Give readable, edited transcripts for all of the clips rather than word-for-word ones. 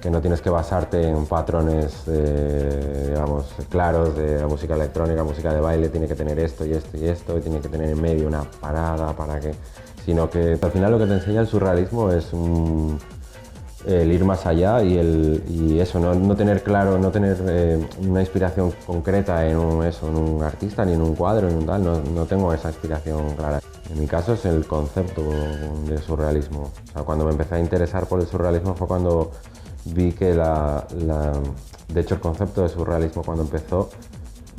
que no tienes que basarte en patrones, digamos, claros de la música electrónica, música de baile, tiene que tener esto y esto y esto, y tiene que tener en medio una parada para que... Sino que al final lo que te enseña el surrealismo es el ir más allá y eso, no tener claro, no tener una inspiración concreta en un artista ni en un cuadro, ni un tal, no tengo esa inspiración clara. En mi caso es el concepto de surrealismo. O sea, cuando me empecé a interesar por el surrealismo fue cuando vi que de hecho el concepto de surrealismo cuando empezó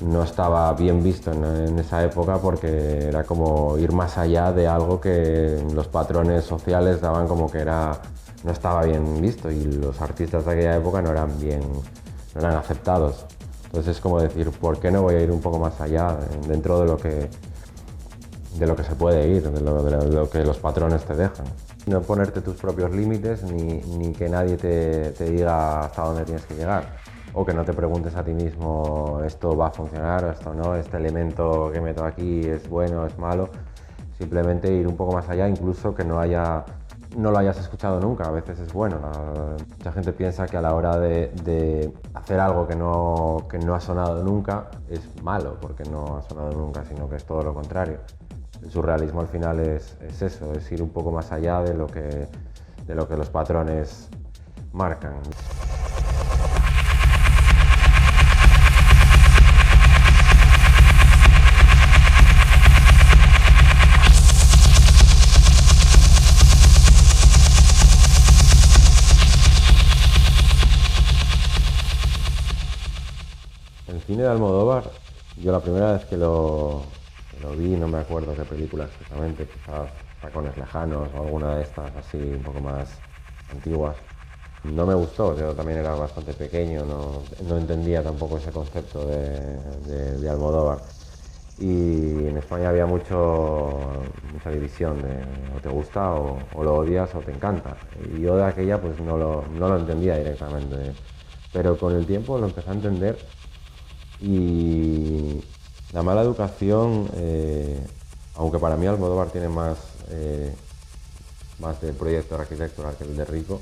no estaba bien visto en esa época porque era como ir más allá de algo que los patrones sociales daban como que no estaba bien visto y los artistas de aquella época no eran aceptados. Entonces es como decir, ¿por qué no voy a ir un poco más allá dentro de lo que se puede ir, de lo que los patrones te dejan? No ponerte tus propios límites ni que nadie te diga hasta dónde tienes que llegar. O que no te preguntes a ti mismo, esto va a funcionar o esto no, este elemento que meto aquí es bueno o es malo. Simplemente ir un poco más allá, incluso que no lo hayas escuchado nunca, a veces es bueno. Mucha gente piensa que a la hora de hacer algo que no ha sonado nunca es malo, porque no ha sonado nunca, sino que es todo lo contrario. El surrealismo al final es eso, es ir un poco más allá de lo que los patrones marcan. El cine de Almodóvar, yo la primera vez que lo vi, no me acuerdo qué película exactamente, quizás Tacones Lejanos o alguna de estas así un poco más antiguas. No me gustó, yo también era bastante pequeño, no entendía tampoco ese concepto de Almodóvar. Y en España había mucha división de o te gusta o lo odias o te encanta. Y yo de aquella pues no lo entendía directamente. Pero con el tiempo lo empecé a entender y la mala educación, aunque para mí Almodóvar tiene más del proyecto arquitectural que el de Rico,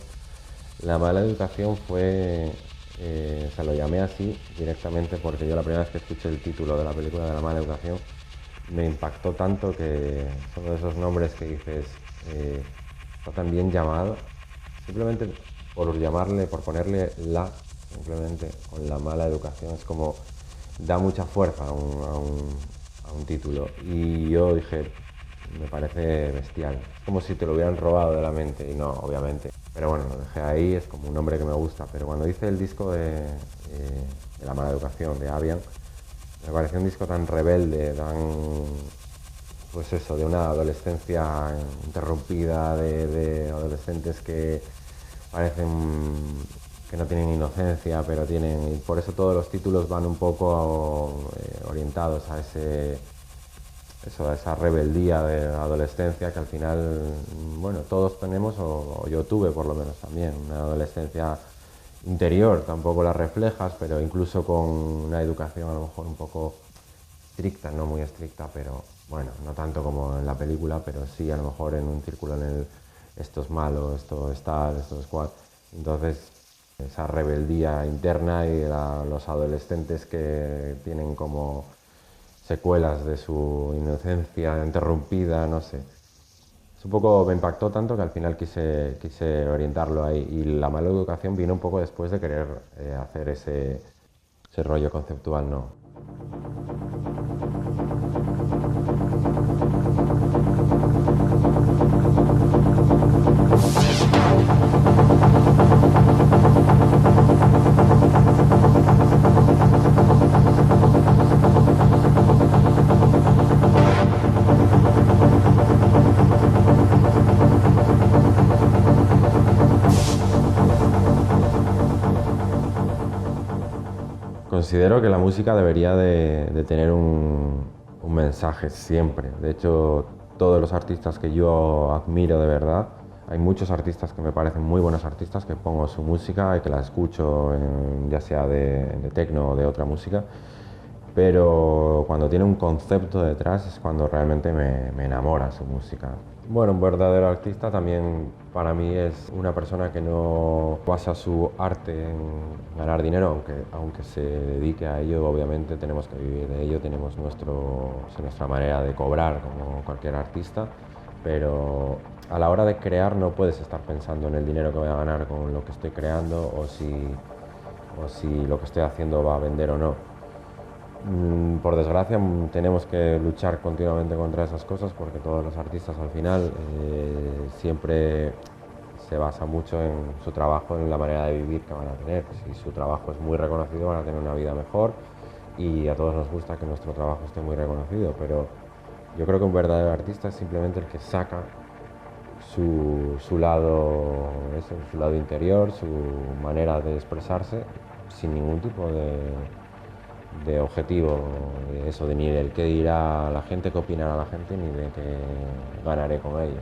la mala educación fue, se lo llamé así directamente porque yo la primera vez que escuché el título de la película de la mala educación me impactó tanto que son de esos nombres que dices, está tan bien llamado, simplemente por ponerle simplemente con la mala educación, es como da mucha fuerza a un título y yo dije, me parece bestial, es como si te lo hubieran robado de la mente y no, obviamente, pero bueno, lo dejé ahí, es como un nombre que me gusta, pero cuando hice el disco de La mala educación de Avian, me pareció un disco tan rebelde, pues eso, de una adolescencia interrumpida, de adolescentes que parecen que no tienen inocencia, pero tienen, y por eso todos los títulos van un poco orientados a esa rebeldía de la adolescencia que al final, bueno, todos tenemos, o yo tuve por lo menos también, una adolescencia interior, tampoco la reflejas, pero incluso con una educación a lo mejor un poco estricta, no muy estricta, pero bueno, no tanto como en la película, pero sí a lo mejor en un círculo esto es malo, esto es tal, esto es cual. Entonces, esa rebeldía interna y los adolescentes que tienen como secuelas de su inocencia interrumpida, no sé. Es un poco, me impactó tanto que al final quise orientarlo ahí. Y la mala educación vino un poco después de querer hacer ese rollo conceptual, ¿no? Considero que la música debería de tener un mensaje siempre. De hecho, todos los artistas que yo admiro de verdad, hay muchos artistas que me parecen muy buenos artistas, que pongo su música y que la escucho, ya sea de techno o de otra música, pero cuando tiene un concepto detrás es cuando realmente me enamora su música. Bueno, un verdadero artista también para mí es una persona que no basa su arte en ganar dinero, aunque se dedique a ello, obviamente tenemos que vivir de ello, tenemos nuestra manera de cobrar como cualquier artista, pero a la hora de crear no puedes estar pensando en el dinero que voy a ganar con lo que estoy creando o si lo que estoy haciendo va a vender o no. Por desgracia tenemos que luchar continuamente contra esas cosas porque todos los artistas al final siempre se basa mucho en su trabajo, en la manera de vivir que van a tener. Si su trabajo es muy reconocido van a tener una vida mejor y a todos nos gusta que nuestro trabajo esté muy reconocido, pero yo creo que un verdadero artista es simplemente el que saca su lado interior, su manera de expresarse sin ningún tipo de objetivo, de ni del qué dirá la gente, qué opinará la gente, ni de qué ganaré con ello.